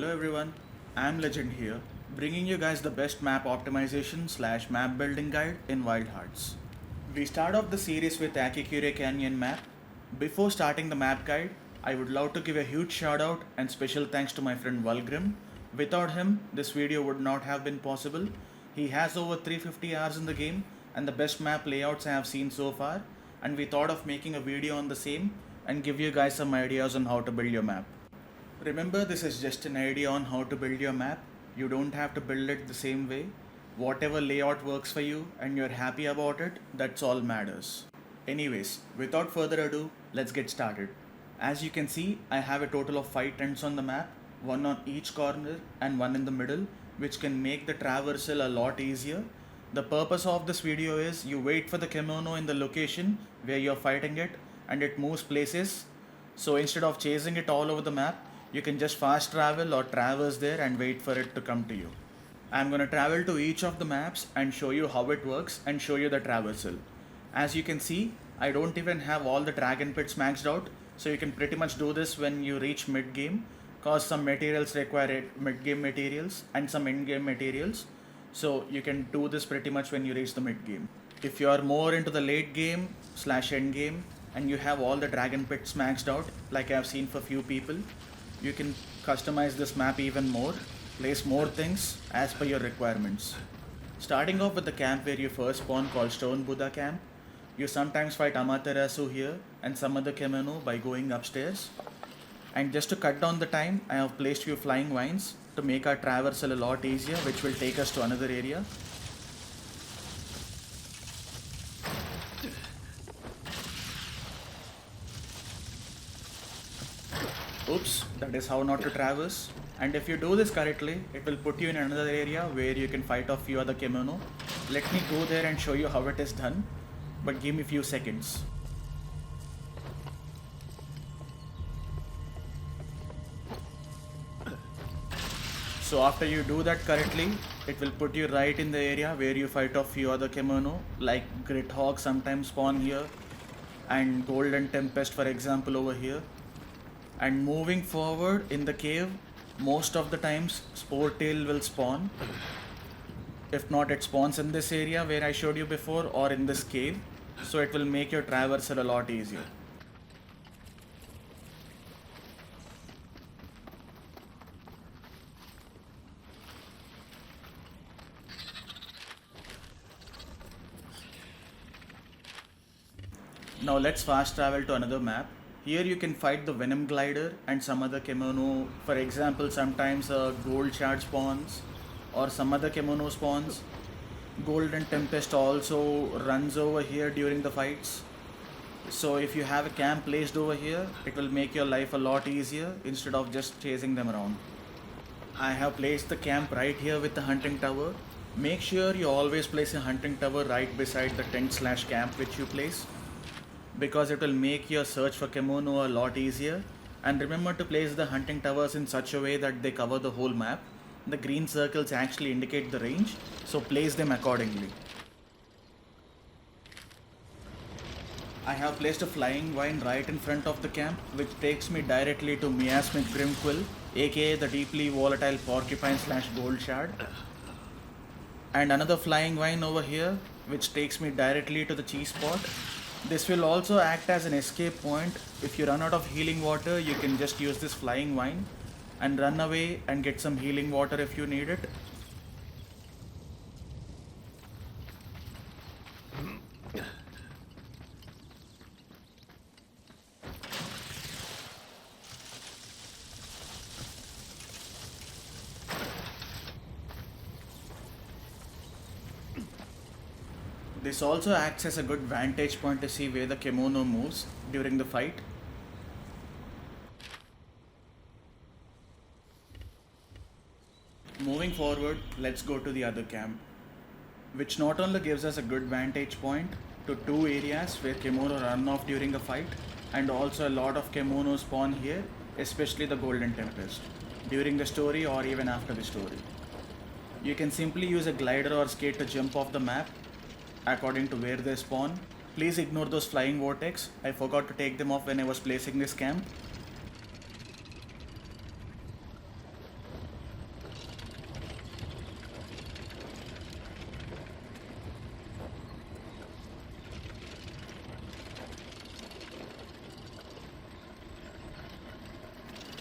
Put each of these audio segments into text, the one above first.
Hello everyone, I'm Legend here, bringing you guys the best map optimization slash map building guide in Wild Hearts. We start off the series with Akikure Canyon map. Before starting the map guide, I would love to give a huge shout out and special thanks to my friend Valgrim. Without him, this video would not have been possible. He has over 350 hours in the game and the best map layouts I have seen so far, and we thought of making a video on the same and give you guys some ideas on how to build your map. Remember, this is just an idea on how to build your map. You don't have to build it the same way. Whatever layout works for you and you're happy about it, that's all matters. Anyways, without further ado, let's get started. As you can see, I have a total of 5 tents on the map, one on each corner and one in the middle, which can make the traversal a lot easier. The purpose of this video is you wait for the kimono in the location where you're fighting it and it moves places. So instead of chasing it all over the map, you can just fast travel or traverse there and wait for it to come to you. I'm gonna travel to each of the maps and show you how it works and show you the traversal. As you can see, I don't even have all the dragon pits maxed out, so you can pretty much do this when you reach mid game, cause some materials require mid game materials and some end game materials. So you can do this pretty much when you reach the mid game. If you are more into the late game slash end game and you have all the dragon pits maxed out, like I have seen for few people, you can customize this map even more, place more things as per your requirements. Starting off with the camp where you first spawn called Stone Buddha camp, you sometimes fight Amaterasu here and some other kimono by going upstairs. And just to cut down the time, I have placed few flying vines to make our traversal a lot easier, which will take us to another area. Oops, that is how not to traverse. And if you do this correctly, it will put you in another area where you can fight off few other kimono. Let me go there and show you how it is done, but give me few seconds. So after you do that correctly, it will put you right in the area where you fight off few other kimono, like Grithawk sometimes spawn here, and Golden Tempest for example over here. And moving forward in the cave, most of the times Sportail will spawn. If not, it spawns in this area where I showed you before or in this cave, so it will make your traversal a lot easier. Now let's fast travel to another map. Here you can fight the Venom Glider and some other kimono. For example, sometimes a gold shard spawns or some other kimono spawns. Golden Tempest also runs over here during the fights. So if you have a camp placed over here, it will make your life a lot easier instead of just chasing them around. I have placed the camp right here with the hunting tower. Make sure you always place a hunting tower right beside the tent slash camp which you place, because it will make your search for kimono a lot easier. And remember to place the hunting towers in such a way that they cover the whole map. The green circles actually indicate the range, so place them accordingly. I have placed a flying vine right in front of the camp, which takes me directly to Miasmic Grimquill, aka the deeply volatile porcupine slash gold shard. And another flying vine over here, which takes me directly to the cheese spot. This will also act as an escape point. If you run out of healing water, you can just use this flying vine and run away and get some healing water if you need it. This also acts as a good vantage point to see where the kimono moves during the fight. Moving forward, let's go to the other camp, which not only gives us a good vantage point to two areas where kimono run off during a fight, and also a lot of kimono spawn here, especially the Golden Tempest, during the story or even after the story. You can simply use a glider or skate to jump off the map according to where they spawn. Please ignore those flying vortex. I forgot to take them off when I was placing this camp.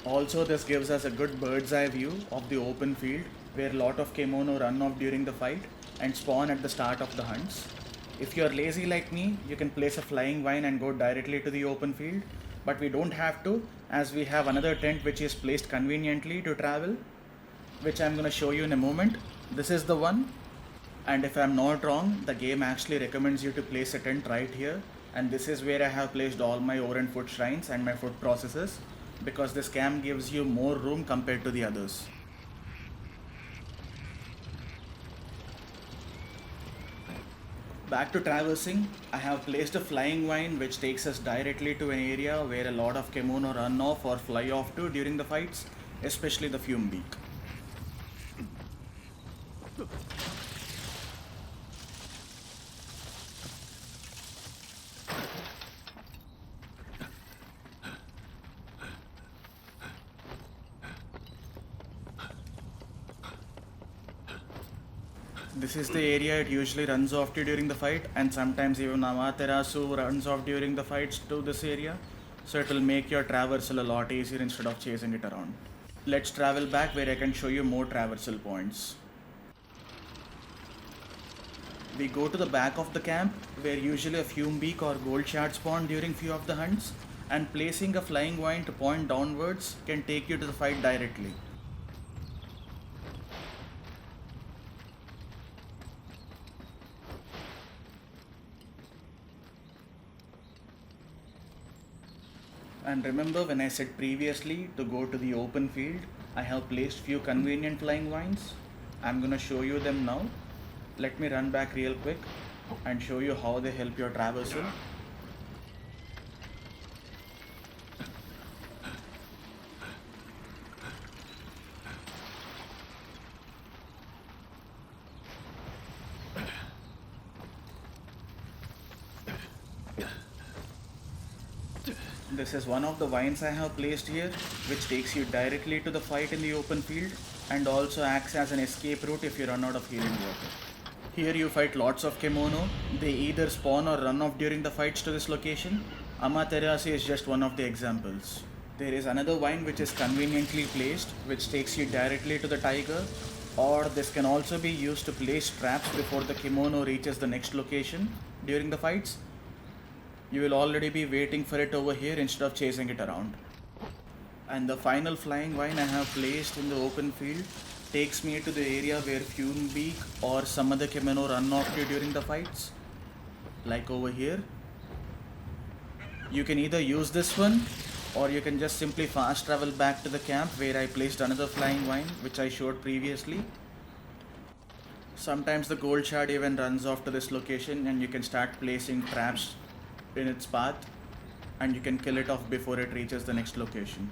Also, this gives us a good bird's eye view of the open field where a lot of kemono run off during the fight and spawn at the start of the hunts. If you're lazy like me, you can place a flying vine and go directly to the open field, but we don't have to as we have another tent which is placed conveniently to travel, which I'm going to show you in a moment. This is the one, and if I'm not wrong, the game actually recommends you to place a tent right here, and this is where I have placed all my ore and food shrines and my food processes, because this camp gives you more room compared to the others. Back to traversing, I have placed a flying vine which takes us directly to an area where a lot of kemono run off or fly off to during the fights, especially the fume beak. This is the area it usually runs off to during the fight, and sometimes even Amaterasu runs off during the fights to this area, so it will make your traversal a lot easier instead of chasing it around. Let's travel back where I can show you more traversal points. We go to the back of the camp where usually a fume beak or gold shard spawn during few of the hunts, and placing a flying vine to point downwards can take you to the fight directly. And remember when I said previously to go to the open field, I have placed few convenient flying vines. I'm gonna show you them now. Let me run back real quick and show you how they help your traversal. This is one of the vines I have placed here, which takes you directly to the fight in the open field and also acts as an escape route if you run out of healing water. Here you fight lots of kemono. They either spawn or run off during the fights to this location. Amaterasu is just one of the examples. There is another vine which is conveniently placed, which takes you directly to the tiger, or this can also be used to place traps before the kemono reaches the next location during the fights. You will already be waiting for it over here instead of chasing it around. And the final flying vine I have placed in the open field takes me to the area where fume beak or some other kemono run off to during the fights, like over here. You can either use this one, or you can just simply fast travel back to the camp where I placed another flying vine which I showed previously. Sometimes the gold shard even runs off to this location and you can start placing traps in its path and you can kill it off before it reaches the next location.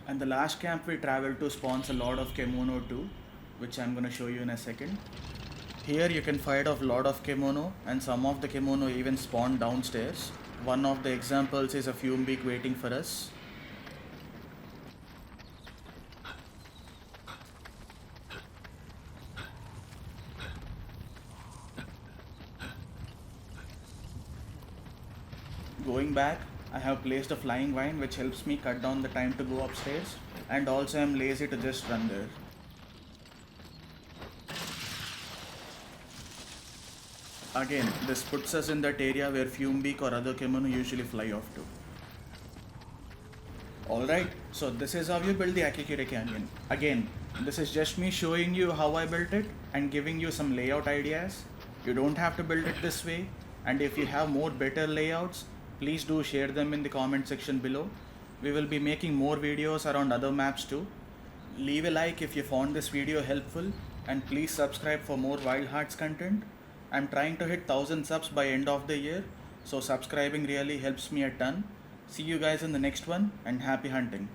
And the last camp we traveled to spawns a lot of kemono too, which I'm going to show you in a second. Here you can fight off a lot of kemono, and some of the kemono even spawn downstairs. One of the examples is a fume beak waiting for us. Going back, I have placed a flying vine which helps me cut down the time to go upstairs, and also I'm lazy to just run there. Again, this puts us in that area where fume beak or other kemono usually fly off to. Alright, so this is how you build the Akikure Canyon. Again, this is just me showing you how I built it and giving you some layout ideas. You don't have to build it this way, and if you have more better layouts, please do share them in the comment section below. We will be making more videos around other maps too. Leave a like if you found this video helpful, and please subscribe for more Wild Hearts content. I'm trying to hit 1000 subs by end of the year, so subscribing really helps me a ton. See you guys in the next one, and happy hunting.